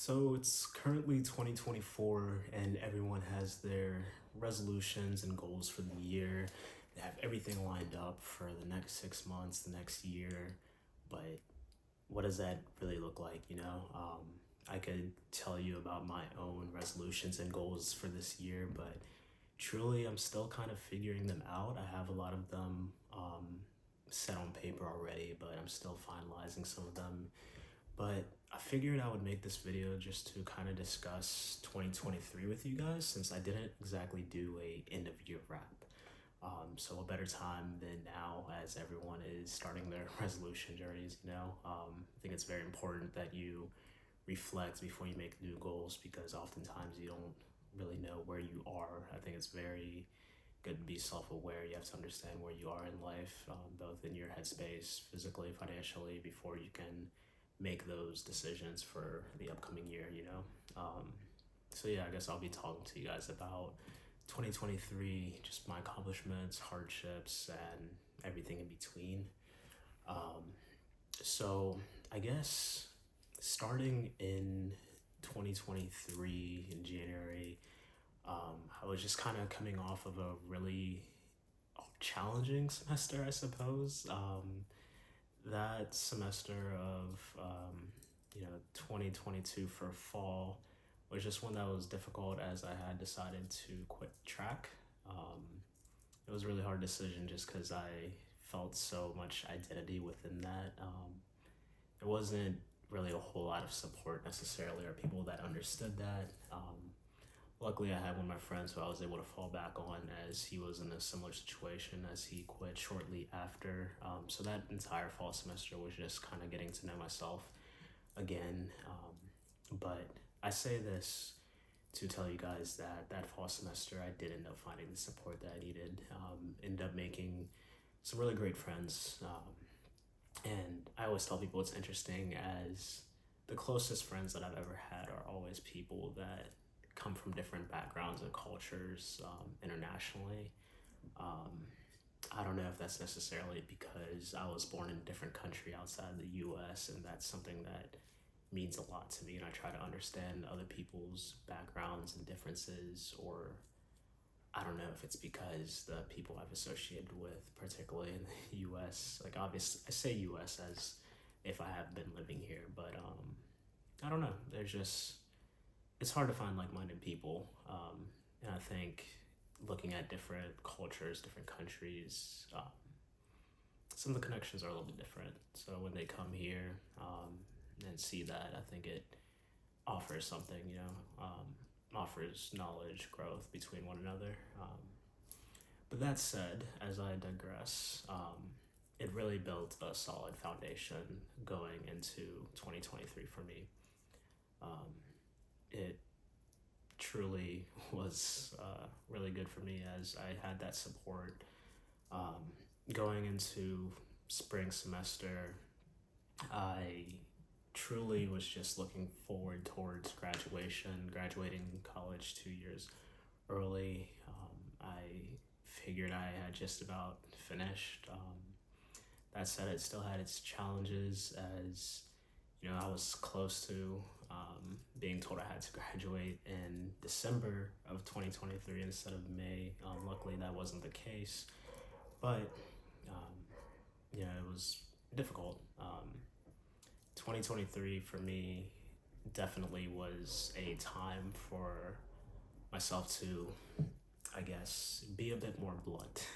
So it's currently 2024 and everyone has their resolutions and goals for the year. They have everything lined up for the next 6 months, the next year. But what does that really look like? I could tell you about my own resolutions and goals for this year, but truly I'm still kind of figuring them out. I have a lot of them set on paper already, but I'm still finalizing some of them. But I figured I would make this video just to kind of discuss 2023 with you guys since I didn't exactly do a end of year wrap. So a better time than now as everyone is starting their resolution journeys. I think it's very important that you reflect before you make new goals because oftentimes you don't really know where you are. I think it's very good to be self-aware. You have to understand where you are in life, both in your headspace, physically, financially, before you can make those decisions for the upcoming year. So yeah, I guess I'll be talking to you guys about 2023, just my accomplishments, hardships, and everything in between. Um, so I guess starting in 2023 in January, I was just kind of coming off of a really challenging semester, I suppose. That semester of 2022 for fall was just one that was difficult as I had decided to quit track. Um, it was a really hard decision just because I felt so much identity within that. There wasn't really a whole lot of support necessarily or people that understood that. Luckily, I had one of my friends who I was able to fall back on as he was in a similar situation as he quit shortly after. So that entire fall semester was just kind of getting to know myself again. But I say this to tell you guys that that fall semester I did end up finding the support that I needed. Ended up making some really great friends. And I always tell people it's interesting as the closest friends that I've ever had are always people that come from different backgrounds and cultures internationally. Um, I don't know if that's necessarily because I was born in a different country outside the US, and that's something that means a lot to me. And I try to understand other people's backgrounds and differences, or I don't know if it's because the people I've associated with, particularly in the US, like obviously I say US as if I have been living here, but I don't know. It's hard to find like-minded people, and I think looking at different cultures, different countries, some of the connections are a little bit different. So when they come here and see that, I think it offers something, offers knowledge, growth between one another. But that said, as I digress, it really built a solid foundation going into 2023 for me. It truly was really good for me as I had that support. Going into spring semester, I truly was just looking forward towards graduating college 2 years early. I figured I had just about finished. That said, it still had its challenges as I was close to being told I had to graduate in December of 2023 instead of May. Luckily, that wasn't the case, but um, it was difficult. 2023 for me definitely was a time for myself to, I guess, be a bit more blunt.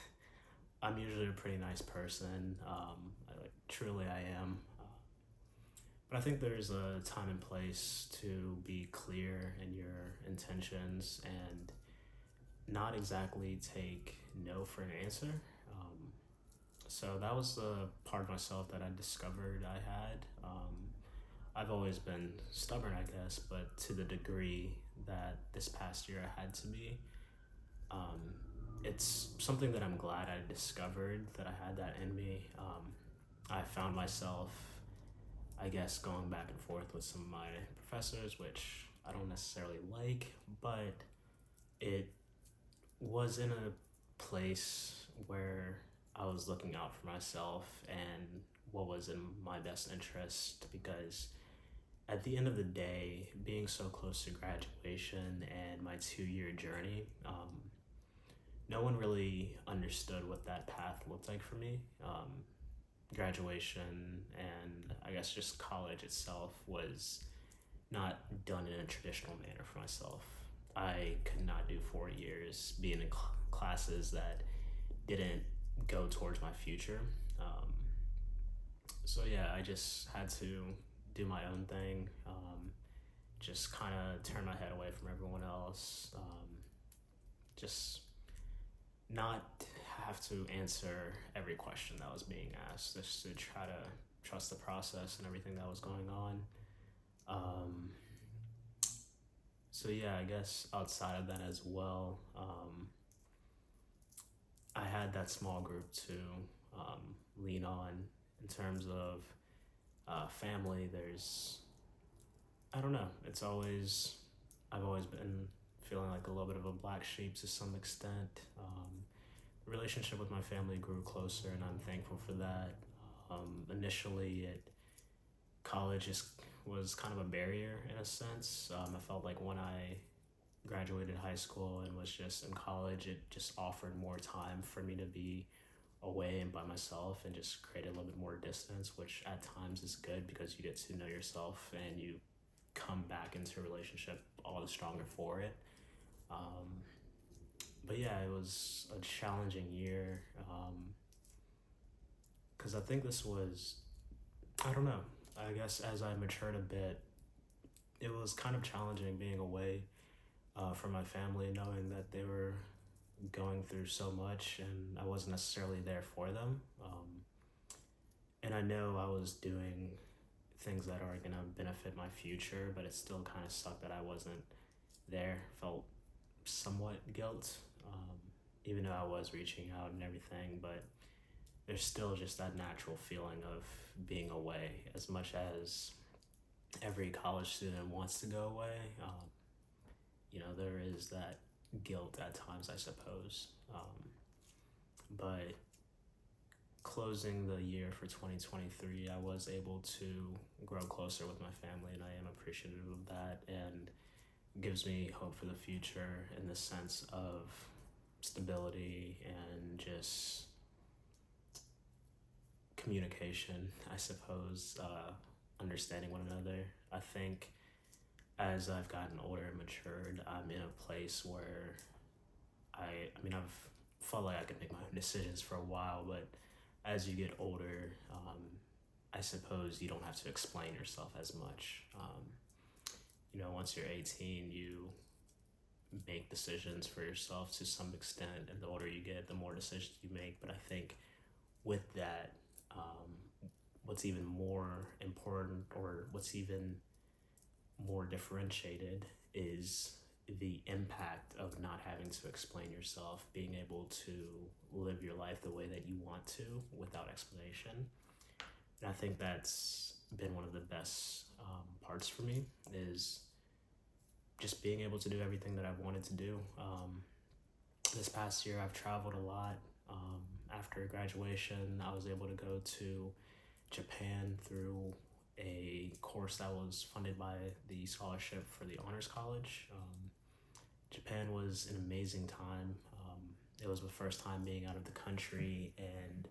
I'm usually a pretty nice person. Truly I am. But I think there's a time and place to be clear in your intentions and not exactly take no for an answer. So that was the part of myself that I discovered I had. I've always been stubborn, I guess, but to the degree that this past year I had to be. It's something that I'm glad I discovered that I had that in me. I found myself, I guess, going back and forth with some of my professors, which I don't necessarily like, but it was in a place where I was looking out for myself and what was in my best interest because at the end of the day, being so close to graduation and my 2 year journey, no one really understood what that path looked like for me. Graduation and I guess just college itself was not done in a traditional manner for myself. I could not do 4 years being in classes that didn't go towards my future. Um, so yeah, I just had to do my own thing. Just kind of turn my head away from everyone else. Just not have to answer every question that was being asked. Just to try to trust the process and everything that was going on. Um, so yeah, I guess outside of that as well, I had that small group to lean on in terms of family. I don't know, I've always been feeling like a little bit of a black sheep to some extent. The relationship with my family grew closer, and I'm thankful for that. Initially, college was kind of a barrier in a sense. I felt like when I graduated high school and was just in college, it just offered more time for me to be away and by myself and just create a little bit more distance, which at times is good because you get to know yourself and you come back into a relationship all the stronger for it. Um, but yeah, it was a challenging year because I think this was, I don't know, I guess as I matured a bit, it was kind of challenging being away from my family, knowing that they were going through so much and I wasn't necessarily there for them. And I know I was doing things that are going to benefit my future, but it still kind of sucked that I wasn't there. Felt somewhat guilt, even though I was reaching out and everything, but there's still just that natural feeling of being away. As much as every college student wants to go away, there is that guilt at times, I suppose. But closing the year for 2023, I was able to grow closer with my family, and I am appreciative of that, and gives me hope for the future in the sense of stability and just communication, I suppose, understanding one another. I think as I've gotten older and matured, I'm in a place where I've felt like I could make my own decisions for a while, but as you get older, I suppose you don't have to explain yourself as much. Once you're 18, you make decisions for yourself to some extent, and the older you get, the more decisions you make. But I think with that, what's even more important, or what's even more differentiated, is the impact of not having to explain yourself, being able to live your life the way that you want to without explanation. And I think that's been one of the best parts for me, is just being able to do everything that I've wanted to do. This past year, I've traveled a lot. After graduation, I was able to go to Japan through a course that was funded by the scholarship for the Honors College. Japan was an amazing time. It was the first time being out of the country, and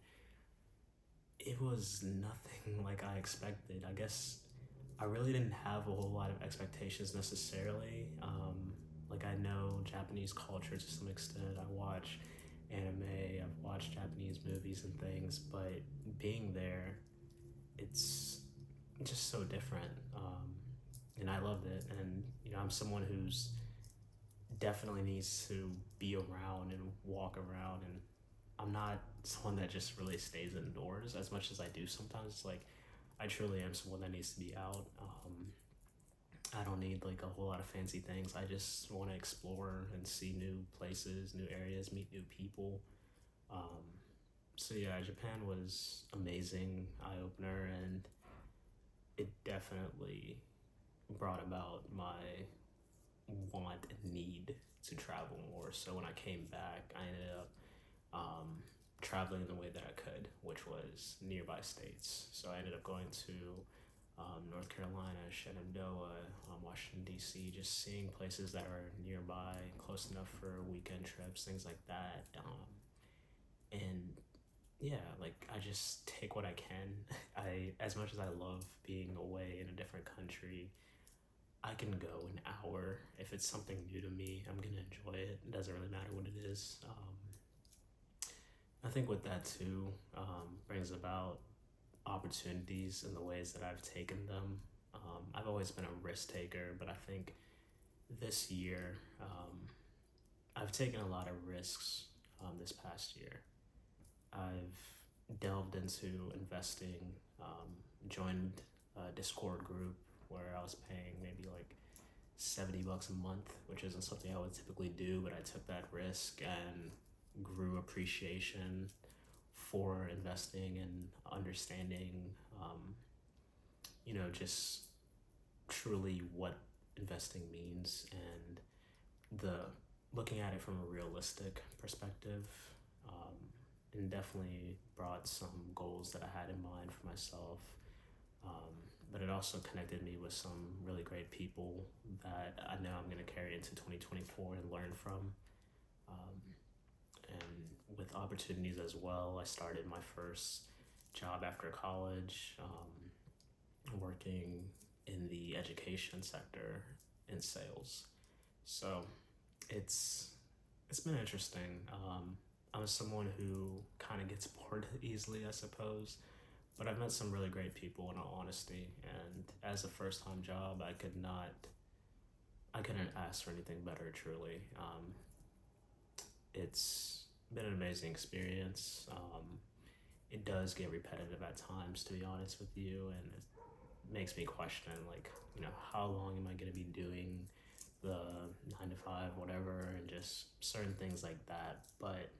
it was nothing like I expected. I guess I really didn't have a whole lot of expectations necessarily. Like, I know Japanese culture to some extent. I watch anime, I've watched Japanese movies and things, but being there, it's just so different. And I loved it. And, I'm someone who's definitely needs to be around and walk around, and I'm not someone that just really stays indoors as much as I do sometimes. It's like, I truly am someone that needs to be out. I don't need like a whole lot of fancy things. I just want to explore and see new places, new areas, meet new people. Um, so yeah, Japan was amazing, eye opener, and it definitely brought about my want and need to travel more. So when I came back, I ended up traveling the way that I could, which was nearby states. So I ended up going to North Carolina, Shenandoah, Washington, D.C., just seeing places that are nearby, close enough for weekend trips, things like that. And yeah, like I just take what I can. As much as I love being away in a different country, I can go an hour. If it's something new to me, I'm gonna enjoy it. It doesn't really matter what it is. I think with that too, brings about opportunities in the ways that I've taken them. I've always been a risk taker, but I think this year, I've taken a lot of risks this past year. I've delved into investing, joined a Discord group where I was paying maybe like $70 a month, which isn't something I would typically do, but I took that risk and grew appreciation for investing and understanding, um, just truly what investing means and the looking at it from a realistic perspective. Um, and definitely brought some goals that I had in mind for myself. Um, but it also connected me with some really great people that I know I'm going to carry into 2024 and learn from. Um, and with opportunities as well, I started my first job after college, working in the education sector in sales. So it's it's been interesting. I'm someone who kind of gets bored easily, I suppose, but I've met some really great people in all honesty. And as a first time job, I couldn't ask for anything better. Truly, it's been an amazing experience. It does get repetitive at times, to be honest with you, and it makes me question, like, how long am I going to be doing the 9 to 5, whatever, and just certain things like that. But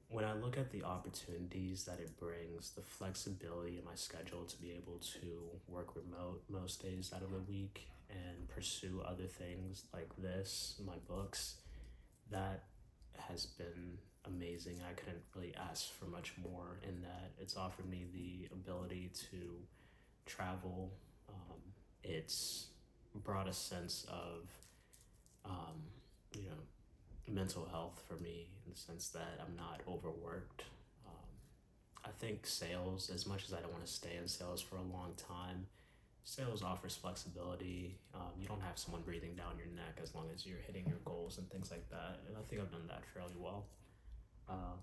when I look at the opportunities that it brings, the flexibility in my schedule to be able to work remote most days out of the week and pursue other things like this, my books, that has been amazing. I couldn't really ask for much more in that. It's offered me the ability to travel. It's brought a sense of, um, you know, mental health for me in the sense that I'm not overworked. I think sales, as much as I don't want to stay in sales for a long time, sales offers flexibility. You don't have someone breathing down your neck as long as you're hitting your goals and things like that. And I think I've done that fairly well. Um,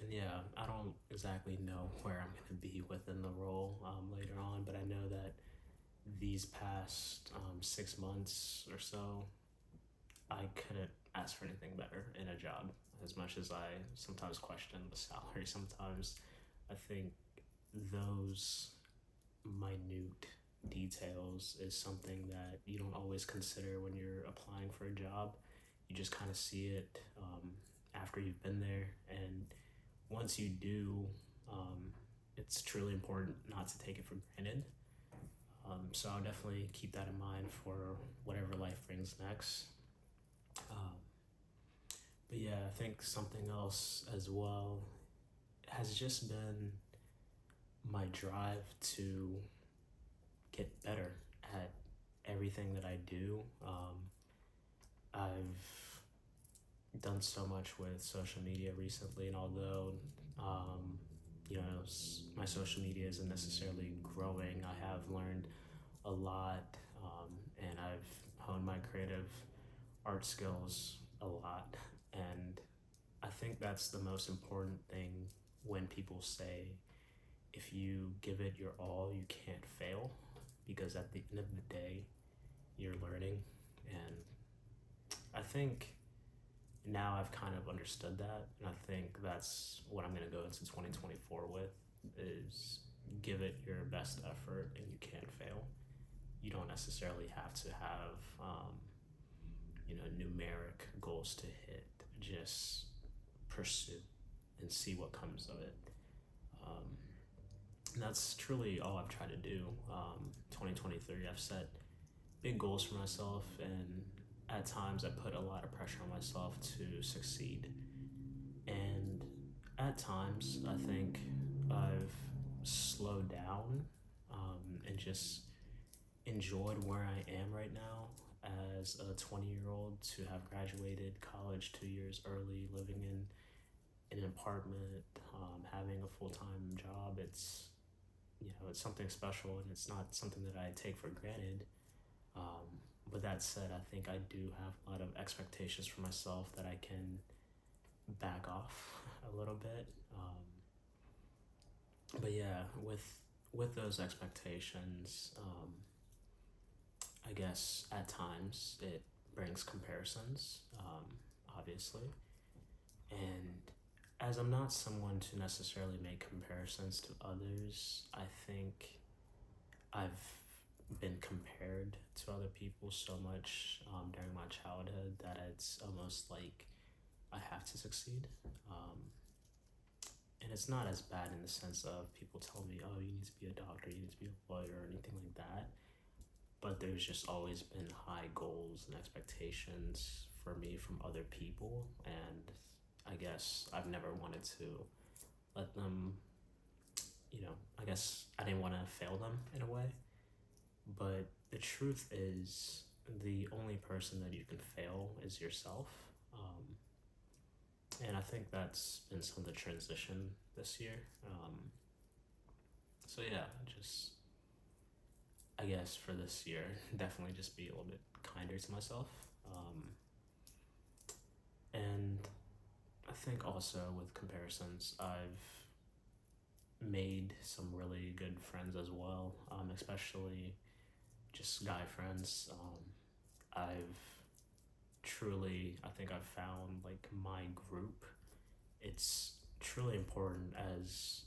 and yeah, I don't exactly know where I'm going to be within the role later on, but I know that these past 6 months or so, I couldn't ask for anything better in a job. As much as I sometimes question the salary, sometimes I think those minute details is something that you don't always consider when you're applying for a job. You just kind of see it after you've been there, and once you do, it's truly important not to take it for granted. So I'll definitely keep that in mind for whatever life brings next. Um, but yeah, I think something else as well has just been my drive to get better at everything that I do. I've done so much with social media recently, and although my social media isn't necessarily growing, I have learned a lot, and I've honed my creative art skills a lot. And I think that's the most important thing when people say, if you give it your all, you can't fail, because at the end of the day, you're learning. And I think now I've kind of understood that, and I think that's what I'm going to go into 2024 with, is give it your best effort and you can't fail. You don't necessarily have to have numeric goals to hit. Just pursue and see what comes of it. And that's truly all I've tried to do. 2023, I've set big goals for myself, and at times I put a lot of pressure on myself to succeed. And at times, I think I've slowed down and just enjoyed where I am right now as a 20-year-old, to have graduated college 2 years early, living in an apartment, having a full-time job. It's, it's something special, and it's not something that I take for granted. With that said, I think I do have a lot of expectations for myself that I can back off a little bit. But yeah, with those expectations, I guess at times it brings comparisons, obviously. And as I'm not someone to necessarily make comparisons to others, I think I've been compared to other people so much during my childhood that it's almost like I have to succeed. And it's not as bad in the sense of people tell me, oh, you need to be a doctor, you need to be a lawyer, or anything like that. But there's just always been high goals and expectations for me from other people. And I guess I've never wanted to let them, I guess I didn't want to fail them in a way. But the truth is, the only person that you can fail is yourself. And I think that's been some of the transition this year. So yeah, just, I guess for this year, definitely just be a little bit kinder to myself. And I think also with comparisons, I've made some really good friends as well, especially just guy friends. I've I think I've found like my group. It's truly important as,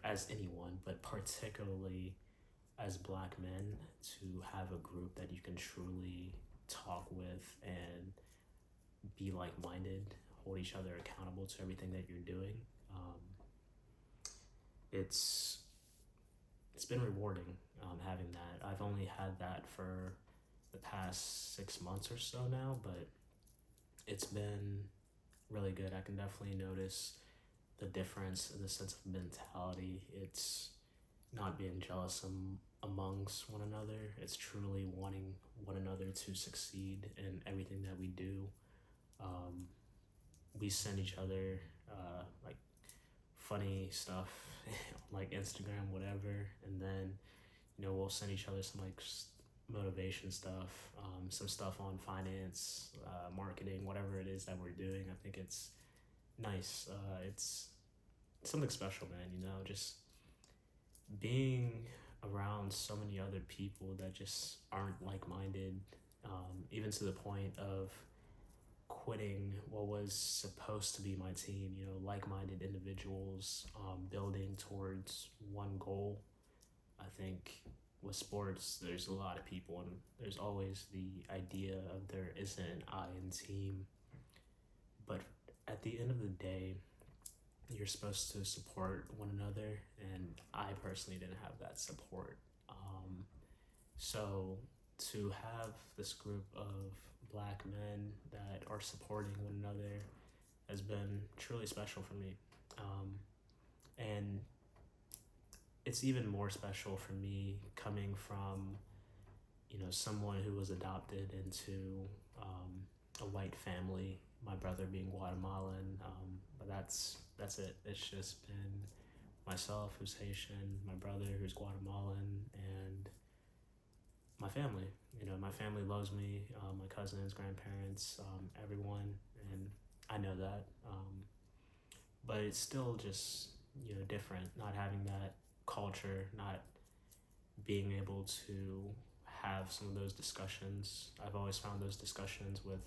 as anyone, but particularly as Black men, to have a group that you can truly talk with and be like-minded, hold each other accountable to everything that you're doing. It's been rewarding, having that. I've only had that for the past 6 months or so now, but it's been really good. I can definitely notice the difference in the sense of mentality. It's not being jealous amongst one another. It's truly wanting one another to succeed in everything that we do. We send each other like funny stuff like Instagram, whatever, and then we'll send each other some like motivation stuff, some stuff on finance, marketing, whatever it is that we're doing. I think it's nice. It's something special, man. Just being around so many other people that just aren't like-minded, even to the point of quitting what was supposed to be my team, like-minded individuals, building towards one goal. I think with sports, there's a lot of people, and there's always the idea of there isn't an I in team. But at the end of the day, you're supposed to support one another, and I personally didn't have that support. So to have this group of Black men that are supporting one another has been truly special for me. And it's even more special for me coming from, someone who was adopted into a white family, my brother being Guatemalan, but that's it. It's just been myself, who's Haitian, my brother, who's Guatemalan, and my family. My family loves me, my cousins, grandparents, everyone, and I know that. But it's still just, different, not having that culture, not being able to have some of those discussions. I've always found those discussions with,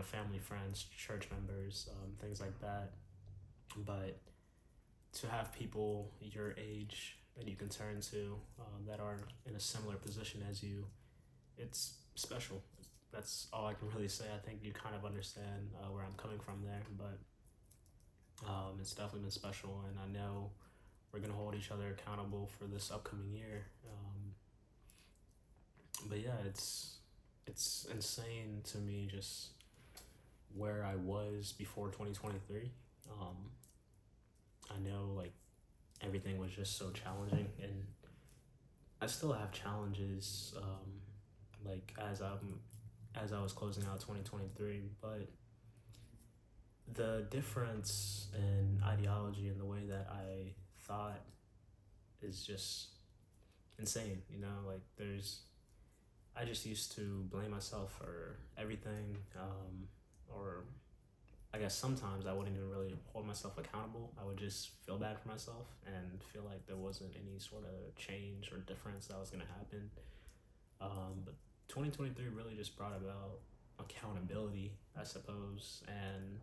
family, friends, church members, things like that. But to have people your age that you can turn to, that are in a similar position as you, it's special. That's all I can really say. I think you kind of understand where I'm coming from there, but it's definitely been special, and I know we're gonna hold each other accountable for this upcoming year. But yeah, it's insane to me just where I was before 2023. I know, like, everything was just so challenging, and I still have challenges, like as I was closing out 2023, but the difference in ideology and the way that I thought is just insane. Like I just used to blame myself for everything, or I guess sometimes I wouldn't even really hold myself accountable. I would just feel bad for myself and feel like there wasn't any sort of change or difference that was going to happen. But 2023 really just brought about accountability, I suppose, and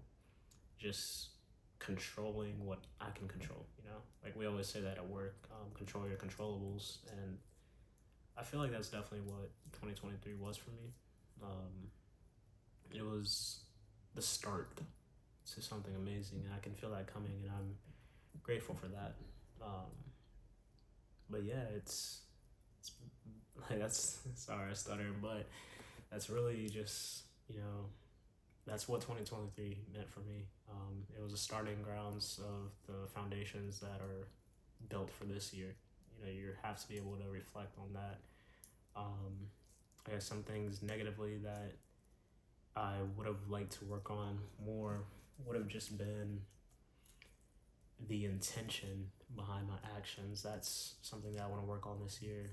just controlling what I can control. Like we always say that at work, control your controllables, and I feel like that's definitely what 2023 was for me. It was the start to something amazing, and I can feel that coming, and I'm grateful for that. Um, but yeah, it's like that's sorry I stutter, but that's really just that's what 2023 meant for me. It was the starting grounds of the foundations that are built for this year. You have to be able to reflect on that. I guess some things negatively that I would have liked to work on more would have just been the intention behind my actions. That's something that I want to work on this year.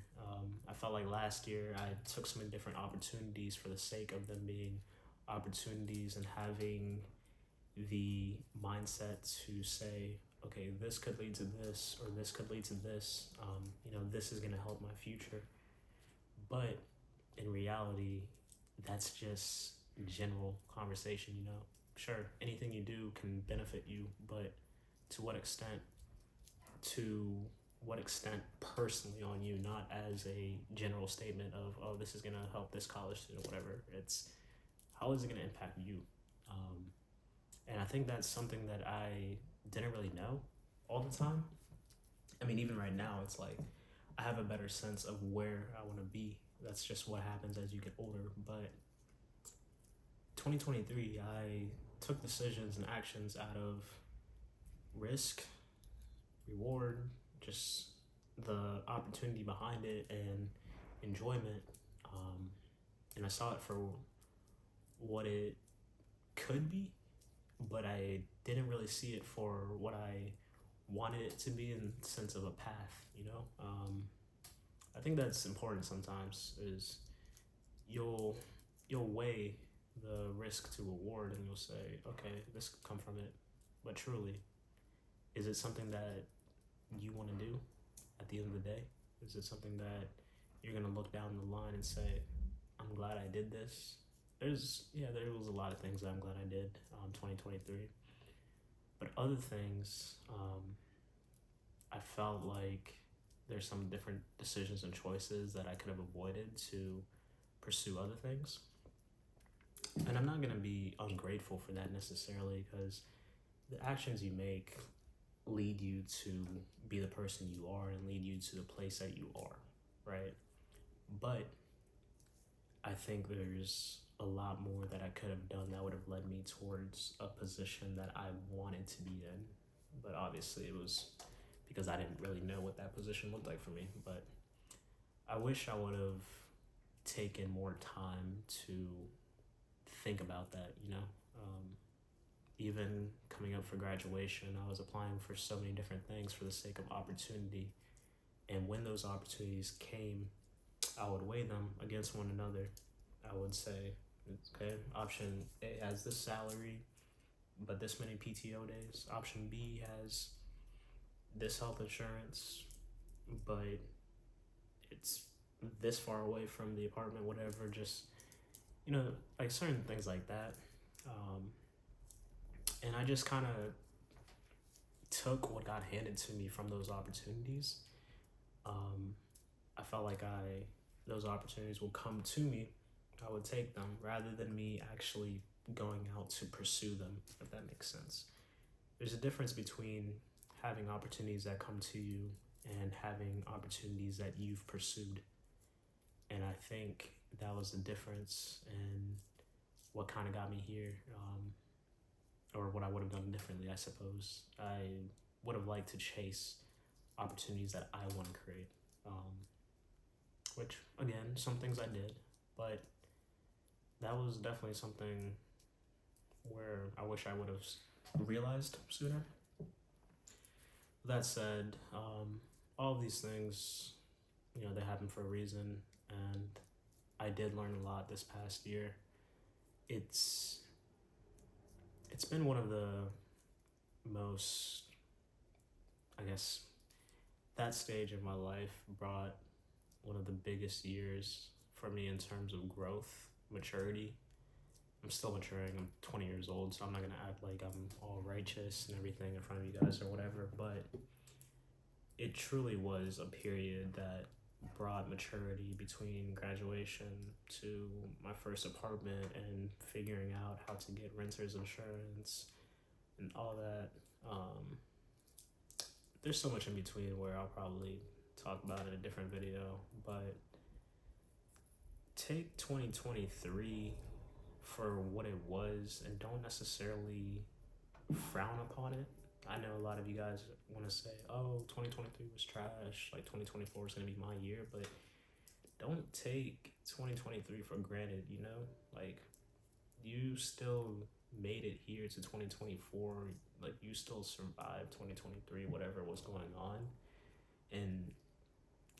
I felt like last year I took so many different opportunities for the sake of them being opportunities, and having the mindset to say, okay, this could lead to this, or this could lead to this. This is going to help my future. But in reality, that's just general conversation. Sure, anything you do can benefit you, but to what extent? To what extent personally on you, not as a general statement of, oh, this is going to help this college student, whatever. It's how is it going to impact you? And I think that's something that I didn't really know all the time. I mean, even right now, it's like I have a better sense of where I want to be. That's just what happens as you get older. But 2023, I took decisions and actions out of risk, reward, just the opportunity behind it, and enjoyment. And I saw it for what it could be, but I didn't really see it for what I wanted it to be in the sense of a path. I think that's important sometimes. Is you'll weigh the risk to reward, and you'll say, okay, this could come from it, but truly, is it something that you want to do at the end of the day? Is it something that you're going to look down the line and say, I'm glad I did this? There was a lot of things that I'm glad I did 2023. But other things, I felt like there's some different decisions and choices that I could have avoided to pursue other things. And I'm not going to be ungrateful for that necessarily, because the actions you make lead you to be the person you are and lead you to the place that you are, right? But I think there's a lot more that I could have done that would have led me towards a position that I wanted to be in. But obviously it was because I didn't really know what that position looked like for me. But I wish I would have taken more time to think about that. Even coming up for graduation, I was applying for so many different things for the sake of opportunity. And when those opportunities came, I would weigh them against one another. I would say, okay, option A has this salary, but this many PTO days. Option B has this health insurance, but it's this far away from the apartment, whatever. Just, like certain things like that. And I just kind of took what got handed to me from those opportunities. I felt like those opportunities will come to me. I would take them rather than me actually going out to pursue them, if that makes sense. There's a difference between having opportunities that come to you and having opportunities that you've pursued. And I think that was the difference in what kind of got me here, or what I would have done differently, I suppose. I would have liked to chase opportunities that I want to create. Which, again, some things I did, but that was definitely something where I wish I would have realized sooner. That said, all of these things, they happen for a reason, and I did learn a lot this past year. It's been one of the most, I guess, that stage of my life brought one of the biggest years for me in terms of growth, maturity. I'm still maturing. I'm 20 years old, so I'm not gonna act like I'm all righteous and everything in front of you guys or whatever, but it truly was a period that brought maturity between graduation to my first apartment and figuring out how to get renter's insurance and all that. There's so much in between where I'll probably talk about in a different video, but take 2023 for what it was and don't necessarily frown upon it. I know a lot of you guys want to say, oh, 2023 was trash, like 2024 is going to be my year, but don't take 2023 for granted, Like, you still made it here to 2024, like, you still survived 2023, whatever was going on. And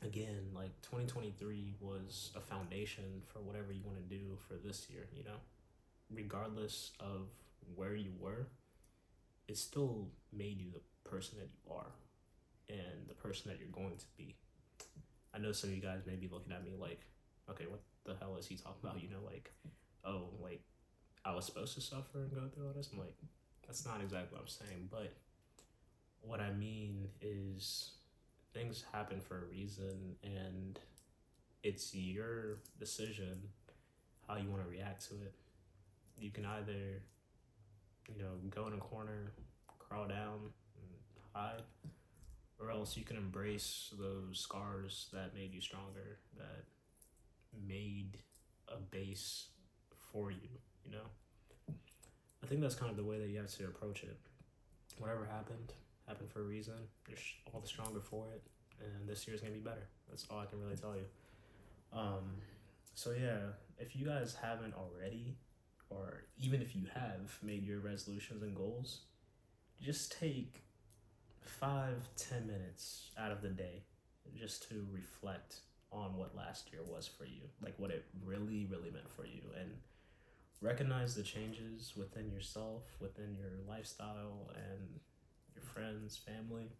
again, like, 2023 was a foundation for whatever you want to do for this year, regardless of where you were, it still made you the person that you are and the person that you're going to be. I know some of you guys may be looking at me like, okay, what the hell is he talking about? Like, oh, like, I was supposed to suffer and go through all this? I'm like, that's not exactly what I'm saying, but what I mean is things happen for a reason, and it's your decision how you want to react to it. You can either, go in a corner, crawl down, and hide, or else you can embrace those scars that made you stronger, that made a base for you, I think that's kind of the way that you have to approach it. Whatever happened for a reason. You're all the stronger for it, and this year's gonna be better. That's all I can really tell you. So yeah, if you guys haven't already, or even if you have made your resolutions and goals, just take 5-10 minutes out of the day just to reflect on what last year was for you, like what it really, really meant for you, and recognize the changes within yourself, within your lifestyle, and your friends, family,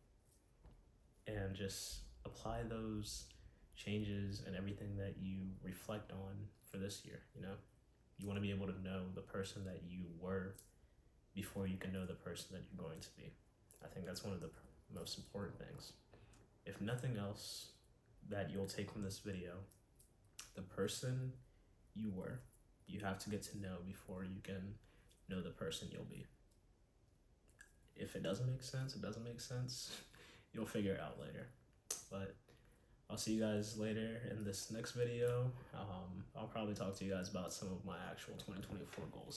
and just apply those changes and everything that you reflect on for this year. You want to be able to know the person that you were before you can know the person that you're going to be. I think that's one of the most important things. If nothing else that you'll take from this video, the person you were, you have to get to know before you can know the person you'll be. If it doesn't make sense, it doesn't make sense. You'll figure it out later. But I'll see you guys later in this next video. I'll probably talk to you guys about some of my actual 2024 goals.